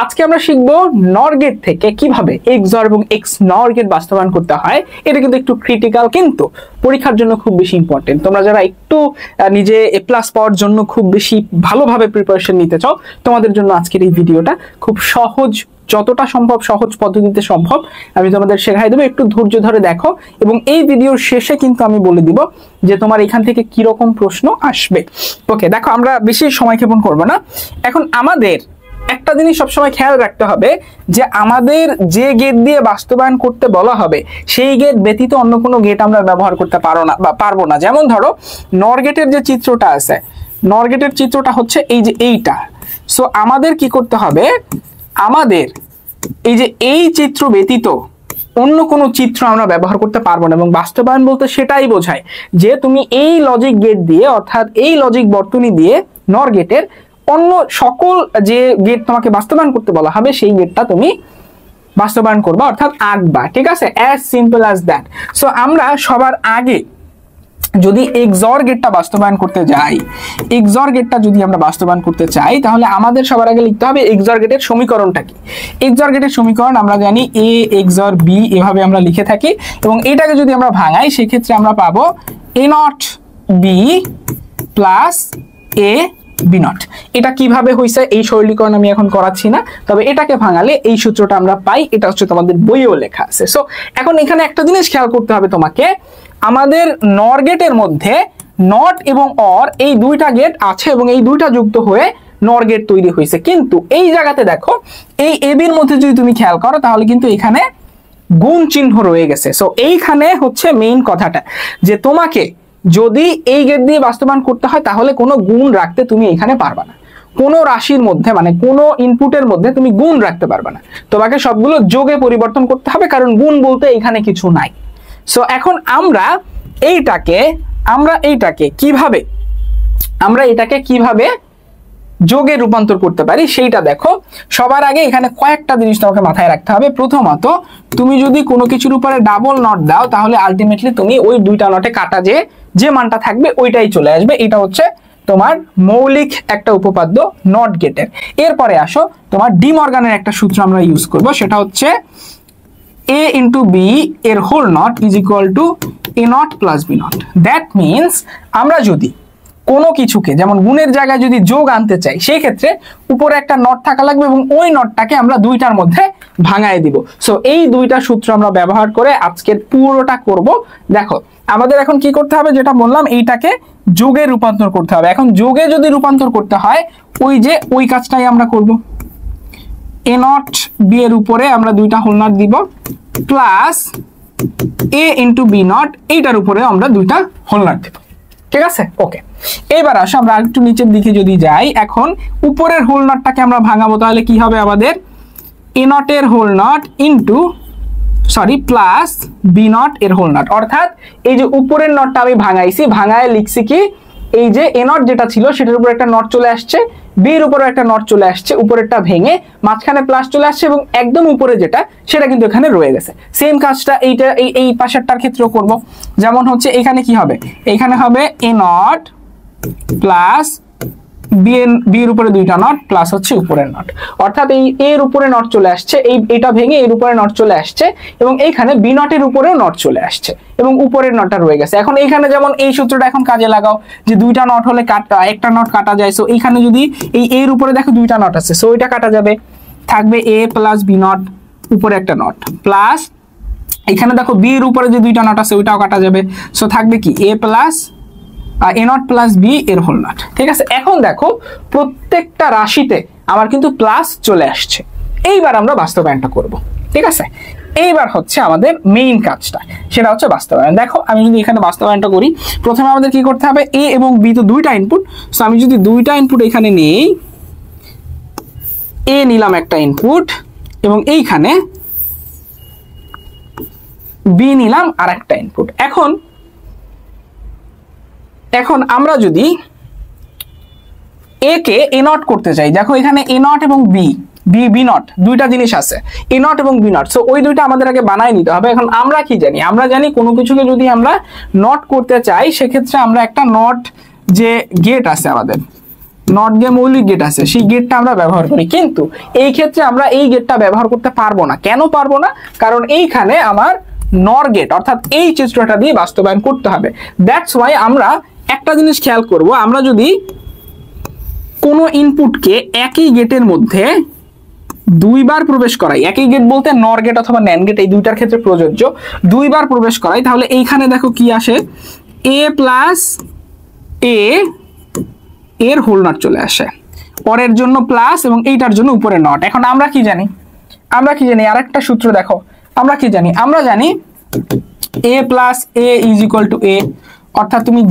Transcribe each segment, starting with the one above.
আজকে আমরা শিখবো নর গেট থেকে কিভাবে এক্সঅর এবং এক্সনর গেট বাস্তবায়ন করতে হয়। এটা কিন্তু একটু ক্রিটিক্যাল, কিন্তু পরীক্ষার জন্য খুব বেশি ইম্পর্টেন্ট। তোমরা যারা একটু নিজে এ প্লাস পাওয়ার জন্য খুব বেশি ভালোভাবে প্রিপারেশন নিতে চাও, তোমাদের জন্য আজকের এই ভিডিওটা খুব সহজ, যতটা সম্ভব সহজ পদ্ধতিতে সম্ভব আমি তোমাদের শেখাই দেবো। একটু ধৈর্য ধরে দেখো, এবং এই ভিডিওর শেষে কিন্তু আমি বলে দিব যে তোমার এখান থেকে কি রকম প্রশ্ন আসবে। ওকে, দেখো আমরা বেশি সময় ক্ষেপণ করব না। এখন আমাদের একটা জিনিস সবসময় খেয়াল রাখতে হবে যে আমাদের যে গেট দিয়ে বাস্তবায়ন করতে বলা হবে সেই গেট ব্যতীত অন্য কোনো গেট আমরা ব্যবহার করতে পারবো না। যেমন ধরো নর গেটের যে চিত্রটা আছে, নর গেটের চিত্রটা হচ্ছে এই যে এইটা। সো আমাদের কি করতে হবে, আমাদের এই যে এই চিত্র ব্যতীত অন্য কোনো চিত্র আমরা ব্যবহার করতে পারবো না। এবং বাস্তবায়ন বলতে সেটাই বোঝায় যে তুমি এই লজিক গেট দিয়ে, অর্থাৎ এই লজিক বর্তনী দিয়ে নর গেটের অন্য সকল যে গেট তোমাকে বাস্তবায়ন করতে বলা হবে সেই গেটটা তুমি বাস্তবায়ন করবা, অর্থাৎ আঁকবা। ঠিক আছে, as simple as that. So আমরা সবার আগে যদি এক্সঅর গেটটা বাস্তবায়ন করতে যাই, এক্সঅর গেটটা যদি আমরা বাস্তবায়ন করতে চাই, তাহলে আমাদের সবার আগে লিখতে হবে এক্সঅর গেটের সমীকরণটা কি। এক্সঅর গেটের সমীকরণ আমরা জানি এ এক্সঅর বি, এভাবে আমরা লিখে থাকি। এবং এটাকে যদি আমরা ভাঙাই সেক্ষেত্রে আমরা পাবো A not B plus A B not. এটা কিভাবে হয়েছে এই সরলীকরণ আমি এখন করাচ্ছি না, তবে এটাকে ভাঙালে এই সূত্রটা আমরা পাই। এটা হচ্ছে তোমাদের বইয়েও লেখা আছে। সো এখন এখানে একটা জিনিস খেয়াল করতে হবে তোমাকে, আমাদের নর গেটের মধ্যে নট এবং অর এই দুইটা গেট আছে এবং এই দুইটা যুক্ত হয়ে নর গেট তৈরি হয়েছে। কিন্তু এই জায়গাতে দেখো, এই এবির মধ্যে যদি তুমি খেয়াল করো তাহলে কিন্তু এখানে গুণ চিহ্ন রয়ে গেছে। সো এইখানে হচ্ছে মেইন কথাটা, যে তোমাকে যদি এই গেট দিয়ে বাস্তবায়ন করতে হয় তাহলে কোনো গুণ রাখতে তুমি এখানে পারবা না। কোনো রাশির মধ্যে, মানে কোনো ইনপুটের মধ্যে তুমি গুণ রাখতে পারবে না, তোমাকে সবগুলো যোগে পরিবর্তন করতে হবে, কারণ গুণ বলতে এখানে কিছু নাই। সো এখন আমরা এটাকে কিভাবে যোগে রূপান্তর করতে পারি সেইটা দেখো। সবার আগে এখানে কয়েকটা জিনিস তোমাকে মাথায় রাখতে হবে। প্রথমত, তুমি যদি কোনো কিছুর উপরে ডাবল নট দাও তাহলে আলটিমেটলি তুমি ওই দুইটা নটে কাটা যে মানটা থাকবে ওইটাই চলে আসবে। এটা হচ্ছে তোমার মৌলিক একটা উপপাদ্য নট গেটের। এরপরে আসো, তোমার ডি মর্গানের একটা সূত্র আমরা ইউজ করব, সেটা হচ্ছে a into b এর whole not is equal to a not plus b not. That means আমরা যদি কোনো কিছুকে, যেমন গুণের জায়গায় যদি যোগ আনতে চাই, সেই ক্ষেত্রে উপরে একটা নট থাকা লাগবে এবং ওই নটটাকে আমরা দুইটার মধ্যে ভাঙায় দিব। সো এই দুইটা সূত্র আমরা ব্যবহার করে আজকের পুরোটা করব। দেখো আমাদের এখন কি করতে হবে, যেটা বললাম এইটাকে যোগে রূপান্তর করতে হবে। এখন যোগে যদি রূপান্তর করতে হয় ওই কাজটাই আমরা করব। এ নট বি এর উপরে আমরা দুইটা হোল নট দিব, plus A into B not, এইটার উপরে আমরা দুইটা হোল নট দিব। ঠিক আছে, ওকে। এবার আসো আমরা একটু নিচের দিকে যদি যাই, এখন উপরের হোল নটটাকে আমরা ভাঙাবো, তাহলে কি হবে আমাদের এ নট এর whole not into plus B not এর হোল নট। অর্থাৎ এই যে উপরের নটটা আমি ভাঙায় লিখছি কি, এই যে এ নট যেটা ছিল সেটার উপর একটা নট চলে আসছে, বির উপরে একটা নট চলে আসছে, উপরেরটা ভেঙে মাঝখানে প্লাস চলে আসছে এবং একদম উপরে যেটা সেটা কিন্তু এখানে রয়ে গেছে। সেম কাজটা এই পাশেরটার ক্ষেত্রেও করব। যেমন হচ্ছে এখানে কি হবে, এখানে হবে এ নট প্লাস বির উপরে দুইটা নট প্লাস হচ্ছে উপরের নট। অর্থাৎ এই এর উপরে নট চলে আসছে, এটা ভেঙে এর উপরে নট চলে আসছে এবং এইখানে বি নটের উপরেও নট চলে আসছে এবং উপরের নটটা রয়ে গেছে। এখন এইখানে যেমন এই সূত্রটা এখন কাজে লাগাও, যে দুইটা নট হলে একটা নট কাটা যায়। সো এইখানে যদি এই এর উপরে দেখো দুইটা নট আছে, সো ওইটা কাটা যাবে, থাকবে এ প্লাস বি নট, উপরে একটা নট, প্লাস এখানে দেখো বি এর উপরে যে দুইটা নট আছে ওইটাও কাটা যাবে। সো থাকবে কি A plus A not plus B এর হোল নট। ঠিক আছে, এখন দেখো প্রত্যেকটা রাশিতে আমার কিন্তু প্লাস চলে আসছে। এইবার আমরা বাস্তবায়নটা করব। ঠিক আছে, এইবার হচ্ছে আমাদের মেইন কাজটা, সেটা হচ্ছে বাস্তবায়ন। দেখো আমি যদি এখানে বাস্তবায়নটা করি, প্রথমে আমাদের কি করতে হবে, এ এবং বি তো দুইটা ইনপুট। সো আমি যদি দুইটা ইনপুট এখানে নেই, এ নিলাম একটা ইনপুট এবং এইখানে বি নিলাম আর একটা ইনপুট। এখন আমরা যদি এ কে এ নট করতে চাই, দেখো এখানে এ নট এবং বি নট দুইটা জিনিস আছে, এ নট এবং বি নট। সো ওই দুইটা আমাদের আগে বানায় নিতে হবে। এখন আমরা কি জানি, আমরা জানি কোনো কিছুকে যদি আমরা নট করতে চাই সেক্ষেত্রে আমরা একটা নট যে গেট আছে আমাদের, নট যে মৌলিক গেট আছে সেই গেটটা আমরা ব্যবহার করি, কিন্তু এই ক্ষেত্রে আমরা এই গেটটা ব্যবহার করতে পারবো না। কেন পারবো না? কারণ এইখানে আমার নর গেট অর্থাৎ এই চিত্রটা দিয়ে বাস্তবায়ন করতে হবে। দ্যাটস ওয়াই আমরা একটা জিনিস খেয়াল করব, আমরা যদি কোনো ইনপুটকে একই গেটের মধ্যে দুইবার প্রবেশ করাই, একই গেট বলতে নর গেট অথবা ন্যান্ড গেট এই দুইটার ক্ষেত্রে প্রযোজ্য, দুইবার প্রবেশ করাই, তাহলে এইখানে দেখো কি আসে, a প্লাস a এর হোল নট চলে আসে, পরের জন্য প্লাস এবং এইটার জন্য উপরে নট। এখন আমরা কি জানি, আরেকটা সূত্র দেখো, আমরা কি জানি, আমরা জানি a plus a is equal to a, অর্থাৎ তুমি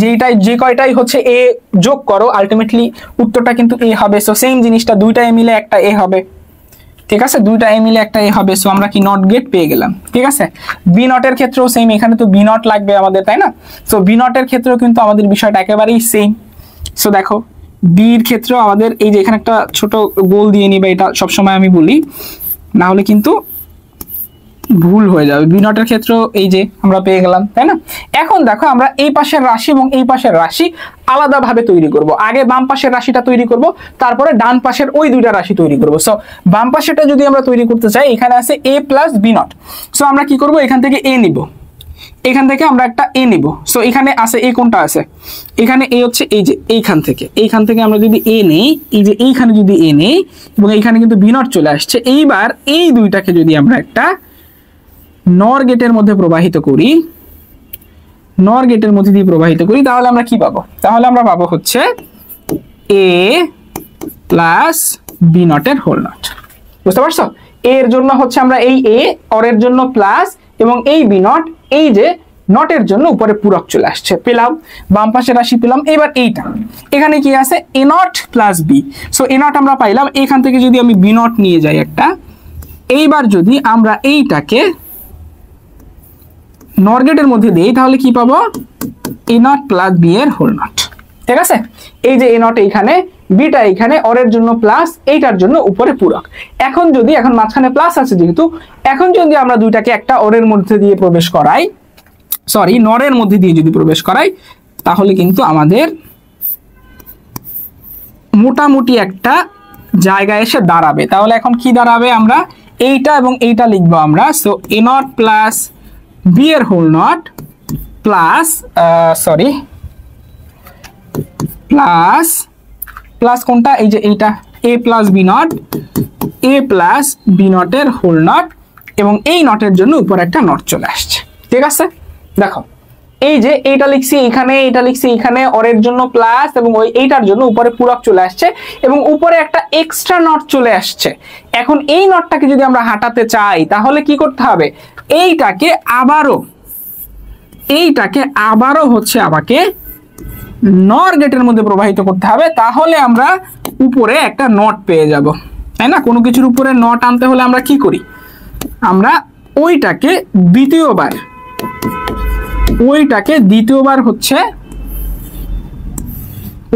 যে কয়টাই হচ্ছে a যোগ করো আলটিমেটলি উত্তরটা কিন্তু a হবে। সো সেম জিনিসটা দুইটা a মিলে একটা a হবে, ঠিক আছে, দুইটা a মিলে একটা a হবে। সো আমরা কি নট গেট পেয়ে গেলাম, ঠিক আছে। বি নটের ক্ষেত্রেও সেম, এখানে তো বি নট লাগবে আমাদের, তাই না? সো বি নটের ক্ষেত্রেও কিন্তু আমাদের বিষয়টা একেবারেই সেম। সো দেখো বির ক্ষেত্রেও আমাদের এই যে এখানে একটা ছোট গোল দিয়ে নিবা, এটা সবসময় আমি বলি, না হলে কিন্তু ভুল হয়ে যাবে। বি নটের ক্ষেত্রেও এই যে আমরা পেয়ে গেলাম, তাই না? এখন দেখো আমরা এই পাশের রাশি এবং এই পাশের রাশি আলাদাভাবে তৈরি করব। আগে বাম পাশের রাশিটা তৈরি করব, তারপরে ডান পাশের ওই দুইটা রাশি তৈরি করব। সো বাম পাশেটা যদি আমরা তৈরি করতে চাই, এখানে আছে a plus B not. So আমরা কি করব, এখান থেকে a নিব, এখান থেকে আমরা একটা a নিব। সো এখানে আছে a, কোনটা আছে এখানে a হচ্ছে এই যে এইখান থেকে আমরা যদি a নেই, এই যে এইখানে যদি a নেই এবং এইখানে কিন্তু বি নট চলে আসছে। এইবার এই দুইটাকে যদি আমরা একটা নর গেটের মধ্যে প্রবাহিত করি, নর গেটের মধ্যে দিয়ে প্রবাহিত করি, তাহলে আমরা কি পাবো, তাহলে আমরা পাবো হচ্ছে a প্লাস বি নটের হোল নট। বুঝতে পারছো? এর জন্য হচ্ছে আমরা এই a, অরের জন্য প্লাস, এবং এই বি নট এই যে নটের জন্য উপরে পূরক চলে আসছে, পেলাম বাম পাশে রাশি পেলাম। এবার এইটা এখানে কি আছে, a not plus B. So a not আমরা পাইলাম, এখান থেকে যদি আমি বি নট নিয়ে যাই একটা, এইবার যদি আমরা এইটাকে নর গেটের মধ্যে দেই, তাহলে কি পাবো, a নট প্লাস বি এর হোল নট। ঠিক আছে, এই যে a নট এইখানে, বিটা এইখানে, অরের জন্য প্লাস, এইটার জন্য উপরে পূরক। এখন মাঝখানে প্লাস আছে যেহেতু, এখন যদি আমরা দুইটাকে একটা অরের মধ্যে দিয়ে প্রবেশ করাই, সরি নরের মধ্যে দিয়ে যদি প্রবেশ করাই, তাহলে কিন্তু আমাদের মোটামুটি একটা জায়গায় এসে দাঁড়াবে। তাহলে এখন কি দাঁড়াবে, আমরা এইটা এবং এইটা লিখবো আমরা। So a not plus B এর হোল নট প্লাস প্লাস কোনটা, এই যে এইটা a plus B not, a plus B নটের হোল নট, এবং এই নটের জন্য উপরে একটা নট চলে আসছে। ঠিক আছে, দেখো এই যে এইটা লিখছি এখানে, এইটা লিখছি এখানে, অরের জন্য প্লাস এবং এইটার জন্য উপরে পূরক চলে আসছে এবং উপরে একটা এক্সট্রা নট চলে আসছে। এখন এই নটটাকে যদি আমরা হাঁটাতে চাই, তাহলে কি করতে হবে, এইটাকে আবারও হচ্ছে আমাকে নর গেটের মধ্যে প্রবাহিত করতে হবে, তাহলে আমরা উপরে একটা নট পেয়ে যাব, তাই না? কোনো কিছুর উপরে নট আনতে হলে আমরা কি করি, আমরা ওইটাকে দ্বিতীয়বার হচ্ছে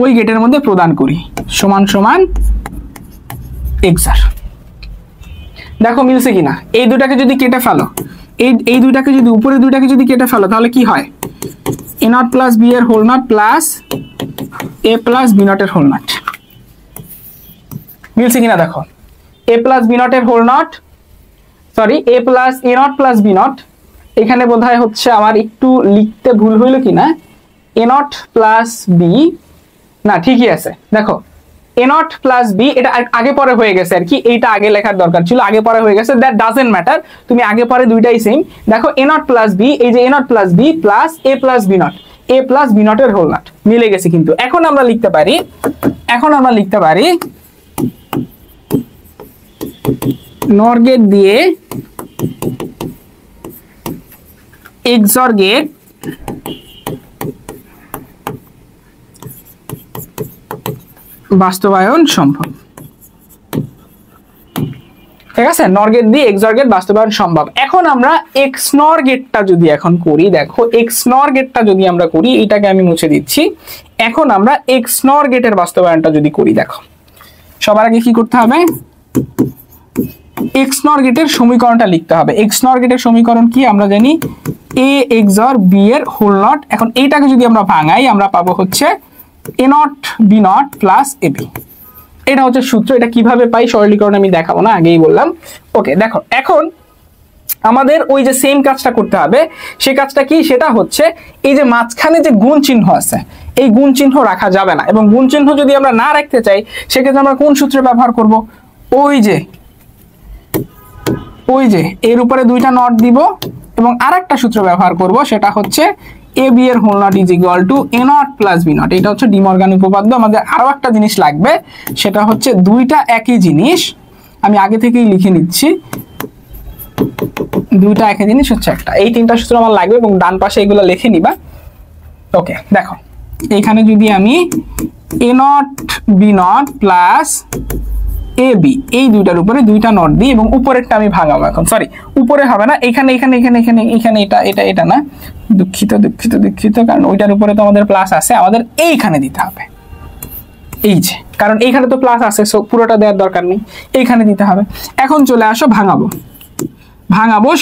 ওই গেটের মধ্যে প্রদান করি, সমান সমান এক্সার। দেখো মিলছে কিনা, এই দুটাকে যদি কেটে ফেলো, এই দুইটাকে যদি উপরে দুইটাকে যদি কেটে ফেলো, তাহলে কি হয়, a নট প্লাস বি এর whole not plus a plus B নটের হোল নট। মিলছে কিনা দেখো, a প্লাস বি নটের whole not, sorry a plus a not plus B not, এখানে বোধহয় হচ্ছে আমার একটু লিখতে ভুল হইলো কিনা, a নট প্লাস বি, না ঠিকই আছে। দেখো a নট প্লাস বি, এটা আগে পরে হয়ে গেছে আর কি, এইটা আগে লেখার দরকার ছিল, আগে পরে হয়ে গেছে, দ্যাট ডাজন্ট ম্যাটার, তুমি আগে পরে দুইটাই সেম। দেখো a নট প্লাস বি, এই যে a not plus B plus a plus B not, a plus B নটের হোল নট মিলে গেছে। কিন্তু এখন আমরা লিখতে পারি নর গেট দিয়ে এক্সর গেট বাস্তবায়ন সম্ভব। ঠিক আছে, নর গেট দিয়ে এক্সর গেট বাস্তবায়ন সম্ভব। এখন আমরা এক্সনর গেটটা যদি এখন করি, দেখো এক্সনর গেটটা যদি আমরা করি, এটাকে আমি মুছে দিচ্ছি। এখন আমরা এক্সনর গেটের বাস্তবায়নটা যদি করি, দেখো সবার আগে কি করতে হবে, এক্সনর গেটের সমীকরণটা লিখতে হবে। এক্সনর গেটের সমীকরণ কি আমরা জানি, a এক্সর b এর হোল নট। এখন এইটাকে যদি আমরা ভাঙাই, আমরা পাবো হচ্ছে A not B not plus A B. এটা হচ্ছে সূত্র। এটা কিভাবে পাই সরলীকরণ আমি দেখাবো না, আগেই বললাম। ওকে, দেখো এখন আমাদের ওই যে সেম কাজটা করতে হবে। সেই কাজটা কি? সেটা হচ্ছে এই যে মাঝখানে যে গুণ চিহ্ন আছে, এই গুণ চিহ্ন রাখা যাবে না। এবং গুণ চিহ্ন যদি আমরা না রাখতে চাই সেক্ষেত্রে আমরা কোন সূত্র ব্যবহার করব? ওই যে এর উপরে দুইটা নট দিব এবং আরেকটা সূত্র ব্যবহার করব, সেটা হচ্ছে এ বি এর whole not is equal to A not plus B not. এটা হচ্ছে ডি মর্গান উপপাদ্য। আমাদের আরো একটা জিনিস লাগবে, সেটা হচ্ছে দুইটা একই জিনিস। আমি আগে থেকেই লিখে নিচ্ছি, দুইটা একই জিনিস হচ্ছে একটা। এই তিনটা সূত্র আমার লাগবে এবং ডান পাশে এগুলো লিখে নিবা। ওকে, দেখো এখানে যদি আমি A not B not plus A B এই দুইটার উপরে দুইটা নট দিই এবং উপরেরটা আমি ভাঙাবো। এখন সরি, উপরে হবে না, এখানে এখানে এখানে এখানে এখানে এটা এটা এটা না, দুঃখিত দুঃখিত দুঃখিত, কারণ ওইটার উপরে তো আমাদের প্লাস আছে, আমাদের এইখানে দিতে হবে। এই যে, কারণ এইখানে তো প্লাস আছে, সো পুরোটা দেওয়ার দরকার নেই, এইখানে দিতে হবে। এখন চলে আসো ভাঙাবো।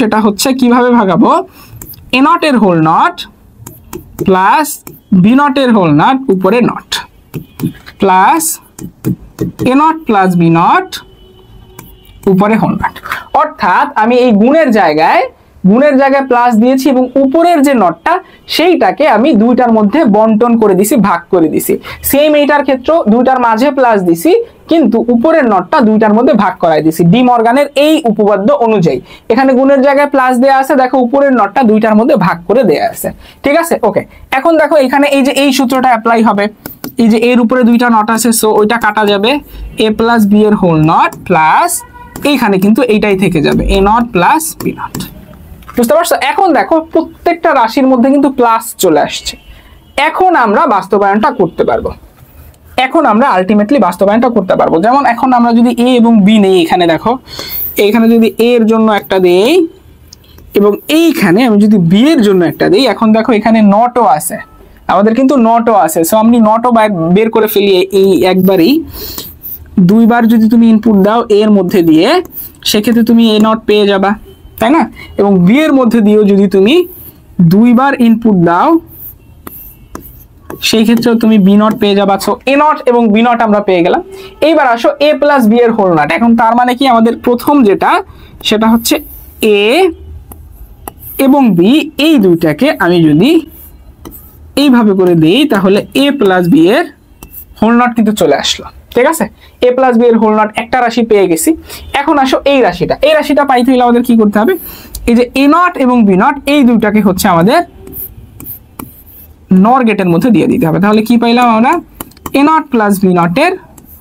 সেটা হচ্ছে কিভাবে ভাঙাবো? এ নট এর whole not plus B not এর হোল নট উপরে not plus A not plus B not উপরে হোল নট। অর্থাৎ আমি এই গুণের জায়গায় প্লাস দিয়েছি এবং উপরের যে নটটা সেইটাকে আমি দুইটার মধ্যে বন্টন করে দিছি, ভাগ করে দিছি। সেম এইটার ক্ষেত্রেও দুইটার মাঝে প্লাস দিছি, কিন্তু উপরের নটটা দুইটার মধ্যে ভাগ করাই দিছি ডি মর্গানের এই উপপাদ্য অনুযায়ী। এখানে গুণের জায়গায় প্লাস দেয়া আছে, দেখো উপরের নটটা দুইটার মধ্যে ভাগ করে দেয়া আছে। ঠিক আছে, ওকে। এখন দেখো এখানে এই যে এই সূত্রটা অ্যাপ্লাই হবে। এই যে এর উপরে দুইটা নট আছে, সো ওইটা কাটা যাবে, এ প্লাস বি এর হোল নট প্লাস এইখানে কিন্তু এইটাই থেকে যাবে, এ নট প্লাস বি নট। বুঝতে পারছো? এখন দেখো প্রত্যেকটা রাশির মধ্যে কিন্তু প্লাস চলে আসছে। এখন আমরা বাস্তবায়নটা করতে পারবো। যেমন এখন আমরা যদি এ এবং বি নেই, এখানে দেখো এইখানে যদি এ এর জন্য একটা দেই এবং এইখানে আমি যদি বি এর জন্য একটা দেই, এখন দেখো এখানে নটও আছে, আমাদের কিন্তু নটও আছে। সো আমি নটও বের করে ফেলি এই একবারই। দুইবার যদি তুমি ইনপুট দাও এর মধ্যে দিয়ে, সেক্ষেত্রে তুমি এ নট পেয়ে যাবা, তাই না? এবং বি এর মধ্যে দিয়েও যদি তুমি দুইবার ইনপুট দাও, সেই ক্ষেত্রেও তুমি বি নট পেয়ে যাবা। সো এ নট এবং বি নট আমরা পেয়ে গেলাম। এইবার আসো এ প্লাস বি এর হোল নট। এখন তার মানে কি, আমাদের প্রথম যেটা সেটা হচ্ছে এ এবং বি এই দুইটাকে আমি যদি এইভাবে করে দেই, তাহলে এ প্লাস বি এর হোল নট কিন্তু চলে আসলো। ঠিক আছে, এ প্লাস বি এর হোল নট একটা রাশি পেয়ে গেছি। এখন আসো এই রাশিটা পাইতে হলে আমাদের কি করতে হবে? এই যে এ নট এবং বি নট এই দুইটাকে হচ্ছে আমাদের নর গেটের মধ্যে দিয়ে দিতে হবে। তাহলে কি পাইলাম আমরা? এ নট প্লাস বি নট এর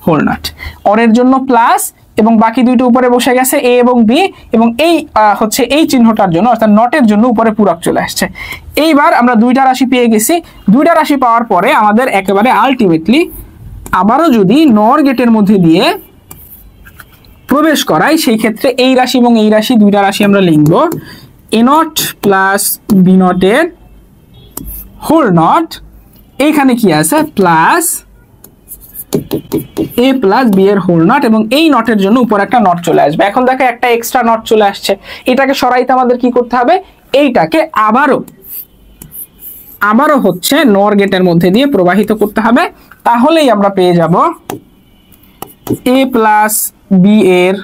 হোল নট। অরের জন্য প্লাস এবং বাকি দুইটা উপরে বসে গেছে, এ এবং বি, এবং এই হচ্ছে এই চিহ্নটার জন্য অর্থাৎ নটের জন্য উপরে পূরক চলে আসছে। এইবার আমরা দুইটা রাশি পেয়ে গেছি। দুইটা রাশি পাওয়ার পরে আমাদের একেবারে আলটিমেটলি আবারও যদি নর গেটের মধ্যে দিয়ে প্রবেশ করাই, সেই ক্ষেত্রে এই রাশি এবং এই রাশি দুইটা রাশি আমরা লিখব এ নট প্লাস বি নটের হোল নট। এইখানে কি আছে? প্লাস এ প্লাস বি এর হোল নট, এবং এই নটের জন্য উপর একটা নট চলে আসবে। এখন দেখো একটা এক্সট্রা নট চলে আসছে, এটাকে সরাইতে আমাদের কি করতে হবে? এইটাকে আবারও হচ্ছে নর গেটের মধ্যে দিয়ে প্রবাহিত করতে হবে। তাহলেই আমরা পেয়ে যাব এ প্লাস বি এর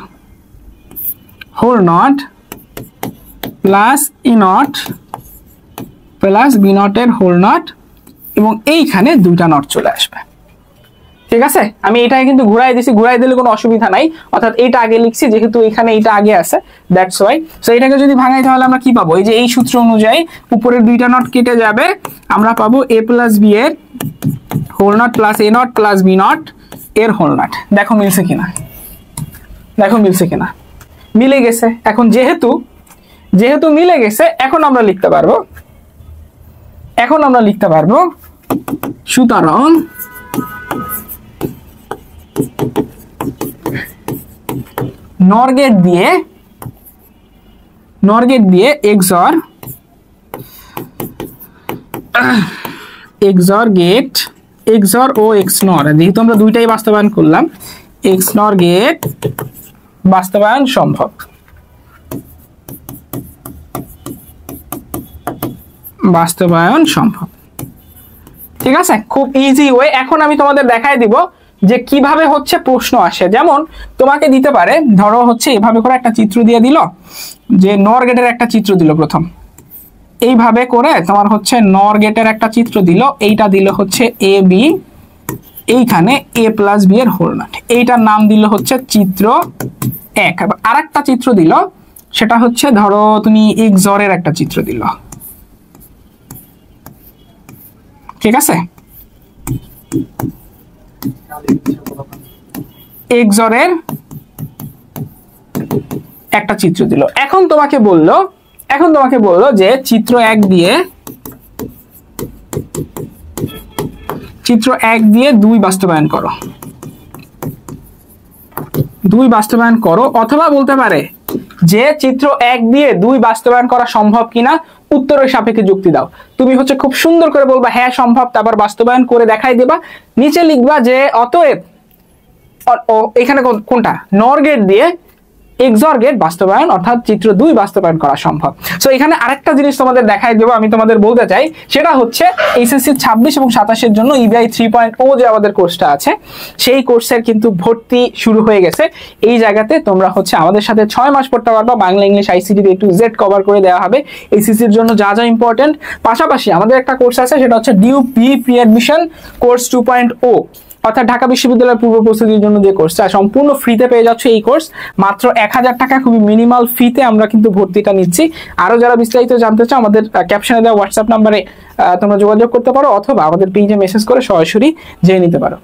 whole not plus E not plus B নটের হোল নট, এবং এইখানে দুইটা নট চলে আসবে। ঠিক আছে, আমি এটাকে কিন্তু ঘুরাই দিছি, ঘুরাই দিলে কোনো অসুবিধা নাই। অর্থাৎ এইটা আগে লিখছি যেহেতু এখানে এইটা আগে আছে, দ্যাটস ওয়াই। সো এটাকে যদি ভাঙাই তাহলে আমরা কি পাবো? এই যে এই সূত্র অনুযায়ী উপরের দুইটা নট কেটে যাবে, আমরা পাবো এ প্লাস বি এর whole not plus A not plus B not এর হোল নট। দেখো মিলছে কিনা, মিলে গেছে। এখন যেহেতু মিলে গেছে, এখন আমরা লিখতে পারবো সুতরাং নর গেট দিয়ে XOR গেট XOR ও XNOR, যেহেতু আমরা দুইটাই বাস্তবায়ন করলাম, XNOR গেট বাস্তবায়ন সম্ভব। ঠিক আছে, খুব ইজি ওয়ে। এখন আমি তোমাদের দেখাই দিব যে কিভাবে হচ্ছে প্রশ্ন আসে। যেমন তোমাকে দিতে পারে, ধরো হচ্ছে এভাবে করে একটা চিত্র দিয়ে দিল, যে নর গেটের একটা চিত্র দিল প্রথম, এইভাবে করে তোমার হচ্ছে নর গেটের একটা চিত্র দিল, এইটা দিল হচ্ছে এ বি, এইখানে এ প্লাস বি এর হোল নট, এইটার নাম দিল হচ্ছে চিত্র 1। আর একটা চিত্র দিল, সেটা হচ্ছে ধরো তুমি XOR এর একটা চিত্র দিল, ঠিক আছে, XOR এর একটা চিত্র দিল। এখন তোমাকে বললো যে চিত্র 1 দিয়ে 2 বাস্তবায়ন করো, 2 বাস্তবায়ন করো, অথবা বলতে পারে যে চিত্র 1 দিয়ে 2 বাস্তবায়ন করা সম্ভব কিনা উত্তরের সাপেক্ষে যুক্তি দাও। তুমি হচ্ছে খুব সুন্দর করে বলবা হ্যাঁ সম্ভব, তারপর বাস্তবায়ন করে দেখাই দেবা, নিচে লিখবা যে অতএব এখানে কোনটা নর গেট দিয়ে XOR গেট বাস্তবায়ন অর্থাৎ চিত্র 2 বাস্তবায়ন করা সম্ভব। সো এখানে আরেকটা জিনিস তোমাদের দেখাই দেবো, আমি তোমাদের বলতে চাই, সেটা হচ্ছে এইচএসসি 26 এবং 27 এর জন্য EBI 3.0 যে আমাদের কোর্সটা আছে, সেই কোর্সের কিন্তু ভর্তি শুরু হয়ে গেছে। এই জায়গাতে তোমরা হচ্ছে আমাদের সাথে 6 মাস পড়তে পারবা, Bangla English ICT A to Z cover করে দেওয়া হবে এইচএসসি এর জন্য যা যা ইম্পর্টেন্ট। পাশাপাশি আমাদের একটা কোর্স আছে, সেটা হচ্ছে DUP প্রি অ্যাডমিশন কোর্স 2.0, অর্থাৎ ঢাকা বিশ্ববিদ্যালয়ের পূর্ব প্রস্তুতির জন্য যে কোর্সটা সম্পূর্ণ ফ্রিতে পেয়ে যাচ্ছে। এই কোর্স মাত্র 1000 টাকা, খুবই মিনিমাল ফিতে আমরা কিন্তু ভর্তিটা নিচ্ছি। আরো যারা বিস্তারিত জানতে চাও, আমাদের ক্যাপশনে দেওয়া হোয়াটসঅ্যাপ নাম্বারে তোমরা যোগাযোগ করতে পারো, অথবা আমাদের পেজে মেসেজ করে সরাসরি জেনে নিতে পারো।